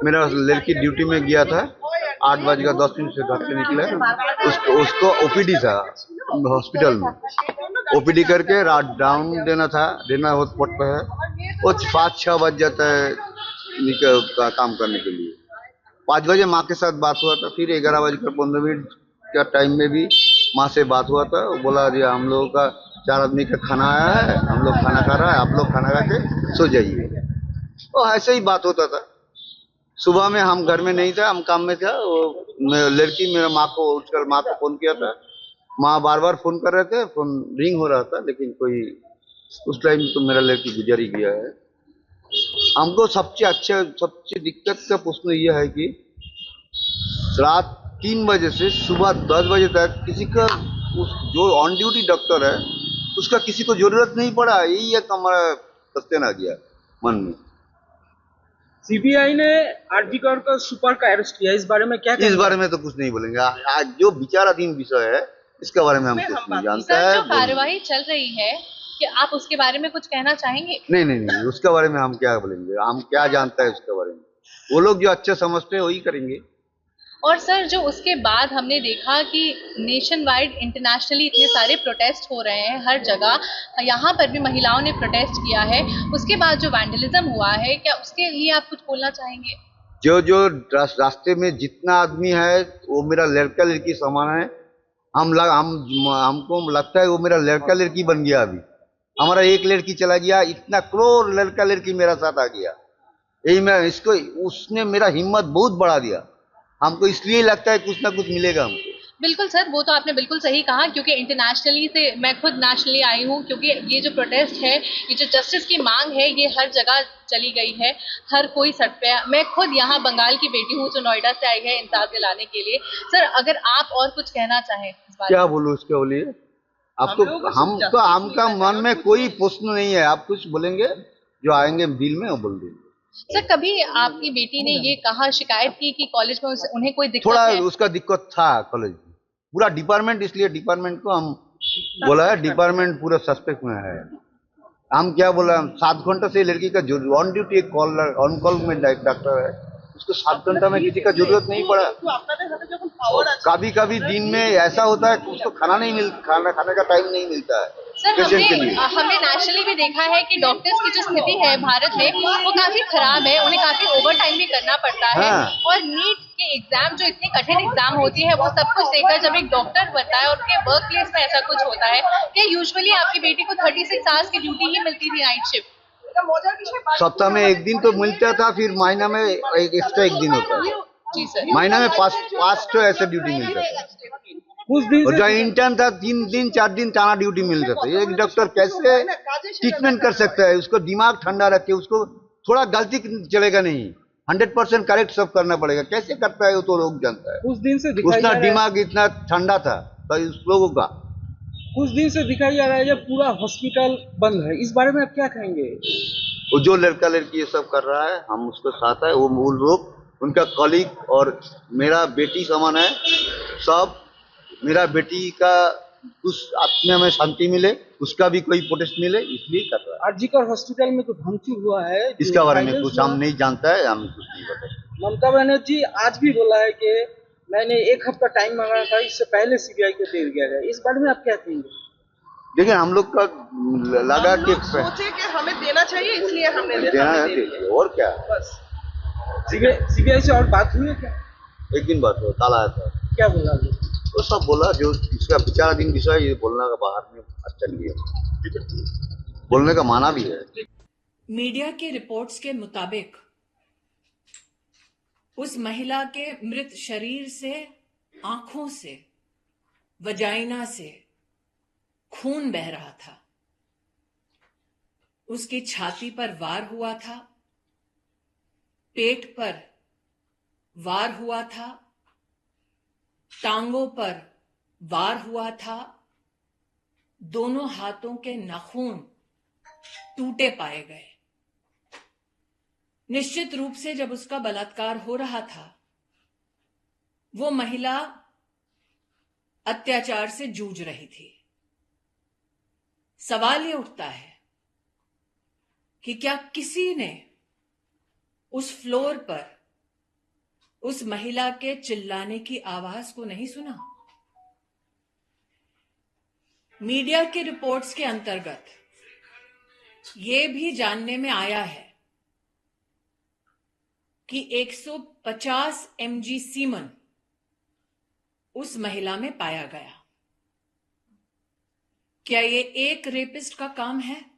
मेरा लड़की ड्यूटी में गया था, 8:10 से घर से निकले। उसको ओपीडी था हॉस्पिटल में, ओपीडी करके रात डाउन देना पड़ता है। वो 5-6 बज जाता है काम करने के लिए। 5 बजे माँ के साथ बात हुआ था, फिर 11:15 का टाइम में भी माँ से बात हुआ था। वो बोला जी हम लोगों का 4 आदमी का खाना आया है, हम लोग खाना खा रहा है, आप लोग खाना खा के सो जाइए। तो ऐसे ही बात होता था। सुबह में हम घर में नहीं था, हम काम में था। वो लड़की मेरा माँ को उठकर माँ को फोन किया था। माँ बार बार फोन कर रहे थे, फोन रिंग हो रहा था, लेकिन कोई उस टाइम तो मेरा लड़की गुजर ही गया है। हमको सबसे दिक्कत का प्रश्न यह है कि रात 3 बजे से सुबह 10 बजे तक किसी का जो ऑन ड्यूटी डॉक्टर है उसका किसी को जरूरत नहीं पड़ा। यही एक हमारा क्वेश्चन आ गया मन में। सीबीआई ने आरजी कौर का सुपर का अरेस्ट किया, इस बारे में क्या इस बारे में तो कुछ नहीं बोलेंगे। आज जो विचाराधीन विषय है इसके बारे में हम कुछ नहीं जानते हैं। जो कार्यवाही चल रही है कि आप उसके बारे में कुछ कहना चाहेंगे? नहीं, उसके बारे में हम क्या बोलेंगे, हम क्या जानते हैं उसके बारे में। वो लोग जो अच्छे समझते हैं वही करेंगे। और सर जो उसके बाद हमने देखा कि नेशन वाइड इंटरनेशनली इतने सारे प्रोटेस्ट हो रहे हैं हर जगह, यहाँ पर भी महिलाओं ने प्रोटेस्ट किया है, उसके बाद जो वैंडलिज्म हुआ है, क्या उसके लिए आप कुछ बोलना चाहेंगे? जो रास्ते में जितना आदमी है वो मेरा लड़का लड़की समान है। हमको लगता है वो मेरा लड़का लड़की बन गया। अभी हमारा एक लड़की चला गया, इतना करोड़ लड़का लड़की मेरा साथ आ गया। यही मैं इसको उसने मेरा हिम्मत बहुत बढ़ा दिया। हमको इसलिए लगता है कुछ ना कुछ मिलेगा हमको। बिल्कुल सर, वो तो आपने बिल्कुल सही कहा, क्योंकि इंटरनेशनली से मैं खुद नेशनली आई हूँ, क्योंकि ये जो प्रोटेस्ट है, ये जो जस्टिस की मांग है, ये हर जगह चली गई है, हर कोई सड़क पे। मैं खुद यहाँ बंगाल की बेटी हूँ जो नोएडा से आई है इंसाफ दिलाने के लिए। सर अगर आप और कुछ कहना चाहें इस बारे में। क्या बोलूं उसके बोलिए। आपको हमका मन में कोई प्रश्न नहीं है। आप कुछ बोलेंगे जो आएंगे दिल में वो बोल देंगे। सर कभी आपकी बेटी ने ये कहा, शिकायत की कि कॉलेज में उन्हें कोई दिक्कत थोड़ा है? उसका दिक्कत था कॉलेज में, पूरा डिपार्टमेंट, इसलिए डिपार्टमेंट को हम बोला है, डिपार्टमेंट पूरा सस्पेक्ट में है। हम क्या बोला, 7 घंटा से लड़की का जो ऑन ड्यूटी ऑन कॉल में डॉक्टर है, उसको 7 घंटा में किसी का जरूरत नहीं पड़ा। कभी कभी दिन में ऐसा होता है कि उसको खाने का टाइम नहीं मिलता है सर पेशेंट के लिए। हमने नेशनली भी देखा है कि डॉक्टर्स की जो स्थिति है भारत में वो काफी खराब है, उन्हें काफी ओवर टाइम भी करना पड़ता है। हाँ। और नीट के एग्जाम जो इतनी कठिन एग्जाम होती है, वो सब कुछ देखकर जब एक डॉक्टर बनता है और उसके वर्क प्लेस में ऐसा कुछ होता है, क्या यूजुअली आपकी बेटी को 36 आवर्स की ड्यूटी ही मिलती थी नाइट शिफ्ट? सप्ताह में एक दिन तो मिलता था, फिर महीना में एक्स्ट्रा एक दिन होता है। जी सर। महीना में 5 तो ऐसे ड्यूटी मिलता था। कुछ दिन और जो इंटर्न था 3 दिन 4 दिन टाना ड्यूटी मिल जाता है। एक डॉक्टर कैसे ट्रीटमेंट कर सकता है? उसको दिमाग ठंडा रखे, उसको थोड़ा गलती चलेगा नहीं, 100% करेक्ट सब करना पड़ेगा। कैसे करता है वो तो लोग जानता है। कुछ दिन से उसका दिमाग इतना ठंडा था तो उस लोगों का। कुछ दिन से दिखाई जा रहा है जब पूरा हॉस्पिटल बंद है, इस बारे में आप क्या कहेंगे? वो जो लड़का लड़की ये सब कर रहा है, हम उसके साथ है। वो मूल रूप उनका कॉलीग और मेरा बेटी समान है सब। मेरा बेटी का उस आत्मा में शांति मिले, उसका भी कोई प्रोटेस्ट मिले, इसलिए कर रहा है। आरजीकर हॉस्पिटल में तो भांगचूर हुआ है, इसके बारे में कुछ हम नहीं जानता है, हम कुछ नहीं बताते। ममता बनर्जी आज भी बोला है कि मैंने 1 हफ्ता टाइम मांगा था, इससे पहले सीबीआई को दे दिया गया। इस बारे में आप क्या कहेंगे? देखिए हम लोग का लगा कि सोचे कि हमें देना चाहिए, इसलिए हमने देना है, और क्या। बस सीबीआई से और बात हुई है क्या? एक दिन बात हुआ, काला आया था। क्या बोला? वो सब बोला जो इसका विचाराधीन विषय, ये बोलना का बाहर में अच्छा नहीं है, बोलने का माना भी है। मीडिया की रिपोर्ट्स के मुताबिक उस महिला के मृत शरीर से, आंखों से, वजाइना से खून बह रहा था। उसकी छाती पर वार हुआ था, पेट पर वार हुआ था, टांगों पर वार हुआ था, दोनों हाथों के नाखून टूटे पाए गए। निश्चित रूप से जब उसका बलात्कार हो रहा था, वो महिला अत्याचार से जूझ रही थी। सवाल ये उठता है कि क्या किसी ने उस फ्लोर पर उस महिला के चिल्लाने की आवाज को नहीं सुना? मीडिया की रिपोर्ट्स के अंतर्गत ये भी जानने में आया है कि 150 mg सीमन उस महिला में पाया गया। क्या ये एक रेपिस्ट का काम है?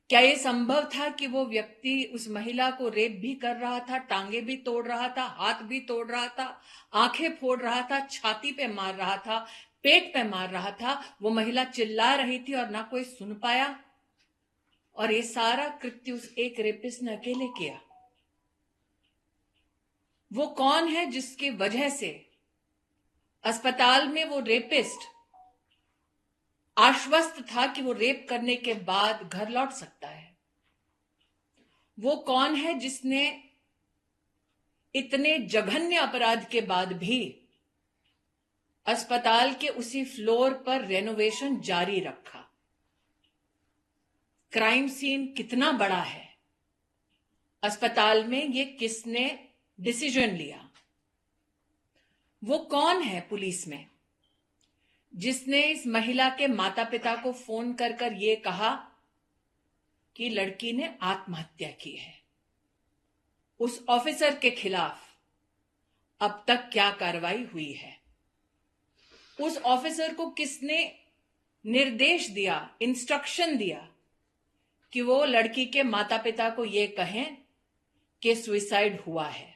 क्या ये संभव था कि वो व्यक्ति उस महिला को रेप भी कर रहा था, टांगे भी तोड़ रहा था, हाथ भी तोड़ रहा था, आंखें फोड़ रहा था, छाती पे मार रहा था, पेट पे मार रहा था, वो महिला चिल्ला रही थी और ना कोई सुन पाया, और ये सारा कृत्य उस एक रेपिस्ट ने अकेले किया? वो कौन है जिसकी वजह से अस्पताल में वो रेपिस्ट आश्वस्त था कि वो रेप करने के बाद घर लौट सकता है? वो कौन है जिसने इतने जघन्य अपराध के बाद भी अस्पताल के उसी फ्लोर पर रेनोवेशन जारी रखा? क्राइम सीन कितना बड़ा है? अस्पताल में ये किसने डिसीजन लिया? वो कौन है पुलिस में जिसने इस महिला के माता पिता को फोन कर कर ये कहा कि लड़की ने आत्महत्या की है? उस ऑफिसर के खिलाफ अब तक क्या कार्रवाई हुई है? उस ऑफिसर को किसने निर्देश दिया, इंस्ट्रक्शन दिया कि वो लड़की के माता पिता को ये कहें कि सुसाइड हुआ है?